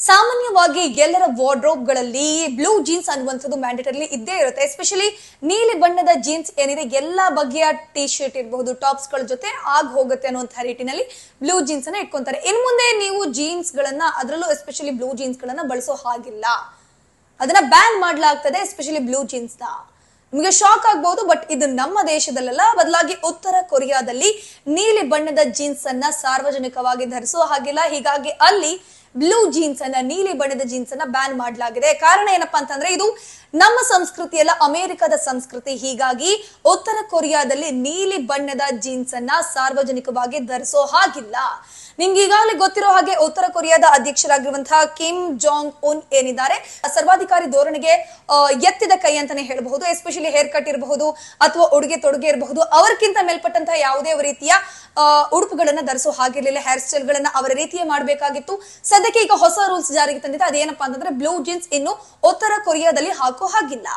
ಸಾಮಾನ್ಯವಾಗಿ ಎಲ್ಲರ ವಾರ್ಡ್ರೋಬ್ ಗಳಲ್ಲಿ ಬ್ಲೂ ಜೀನ್ಸ್ ಅನ್ನುವಂಥದ್ದು ಮ್ಯಾಂಡೇಟರಿ ಇದ್ದೇ ಇರುತ್ತೆ. ಎಸ್ಪೆಷಲಿ ನೀಲಿ ಬಣ್ಣದ ಜೀನ್ಸ್ ಏನಿದೆ ಎಲ್ಲಾ ಬಗೆಯ ಟಿ ಶರ್ಟ್ ಇರಬಹುದು ಟಾಪ್ಸ್ ಗಳ ಜೊತೆ ಆಗ್ ಹೋಗುತ್ತೆ ಅನ್ನುವಂತಹ ರೀತಿನಲ್ಲಿ ಬ್ಲೂ ಜೀನ್ಸ್ ಅನ್ನ ಇಟ್ಕೊಂತಾರೆ. ಇನ್ ಮುಂದೆ ನೀವು ಜೀನ್ಸ್ ಗಳನ್ನ ಅದರಲ್ಲೂ ಎಸ್ಪೆಷಲಿ ಬ್ಲೂ ಜೀನ್ಸ್ ಗಳನ್ನ ಬಳಸೋ ಹಾಗಿಲ್ಲ, ಅದನ್ನ ಬ್ಯಾನ್ ಮಾಡಲಾಗ್ತದೆ. ಎಸ್ಪೆಷಲಿ ಬ್ಲೂ ಜೀನ್ಸ್ ನ ನಿಮಗೆ ಶಾಕ್ ಆಗಬಹುದು, ಬಟ್ ಇದು ನಮ್ಮ ದೇಶದಲ್ಲ, ಬದಲಾಗಿ ಉತ್ತರ ಕೊರಿಯಾದಲ್ಲಿ ನೀಲಿ ಬಣ್ಣದ ಜೀನ್ಸ್ ಅನ್ನ ಸಾರ್ವಜನಿಕವಾಗಿ ಧರಿಸುವ ಹಾಗಿಲ್ಲ. ಹೀಗಾಗಿ ಅಲ್ಲಿ ಬ್ಲೂ ಜೀನ್ಸ್ ಅನ್ನ, ನೀಲಿ ಬಣ್ಣದ ಜೀನ್ಸ್ ಅನ್ನ ಬ್ಯಾನ್ ಮಾಡಲಾಗಿದೆ. ಕಾರಣ ಏನಪ್ಪಾ ಅಂತಂದ್ರೆ ಇದು ನಮ್ಮ ಸಂಸ್ಕೃತಿ ಅಲ್ಲ, ಅಮೆರಿಕದ ಸಂಸ್ಕೃತಿ. ಹೀಗಾಗಿ ಉತ್ತರ ಕೊರಿಯಾದಲ್ಲಿ ನೀಲಿ ಬಣ್ಣದ ಜೀನ್ಸ್ ಅನ್ನ ಸಾರ್ವಜನಿಕವಾಗಿ ಧರಿಸೋ ಹಾಗಿಲ್ಲ. ನಿಮ್ಗೆ ಈಗಾಗಲೇ ಗೊತ್ತಿರೋ ಹಾಗೆ ಉತ್ತರ ಕೊರಿಯಾದ ಅಧ್ಯಕ್ಷರಾಗಿರುವಂತಹ ಕಿಮ್ ಜಾಂಗ್ ಉನ್ ಏನಿದ್ದಾರೆ, ಸರ್ವಾಧಿಕಾರಿ ಧೋರಣೆಗೆ ಎತ್ತಿದ ಕೈ ಅಂತಾನೆ ಹೇಳಬಹುದು. ಎಸ್ಪೆಷಲಿ ಹೇರ್ ಕಟ್ ಇರಬಹುದು ಅಥವಾ ಉಡುಗೆ ತೊಡುಗೆ ಇರಬಹುದು, ಅವರಿಗಿಂತ ಮೇಲ್ಪಟ್ಟಂತಹ ಯಾವುದೇ ರೀತಿಯ ಉಡುಪುಗಳನ್ನ ಧರಿಸೋ ಹಾಗಿರ್ಲಿಲ್ಲ. ಹೇರ್ ಸ್ಟೈಲ್ ಗಳನ್ನ ಅವರ ರೀತಿಯೇ ಮಾಡಬೇಕಾಗಿತ್ತು. ಸದ್ಯಕ್ಕೆ ಈಗ ಹೊಸ ರೂಲ್ಸ್ ಜಾರಿಗೆ ತಂದಿದೆ. ಅದೇನಪ್ಪಾ ಅಂತಂದ್ರೆ ಬ್ಲೂ ಜೀನ್ಸ್ ಇನ್ನು ಉತ್ತರ ಕೊರಿಯಾದಲ್ಲಿ ಹಾಕೋ ಹಾಗಿಲ್ಲ.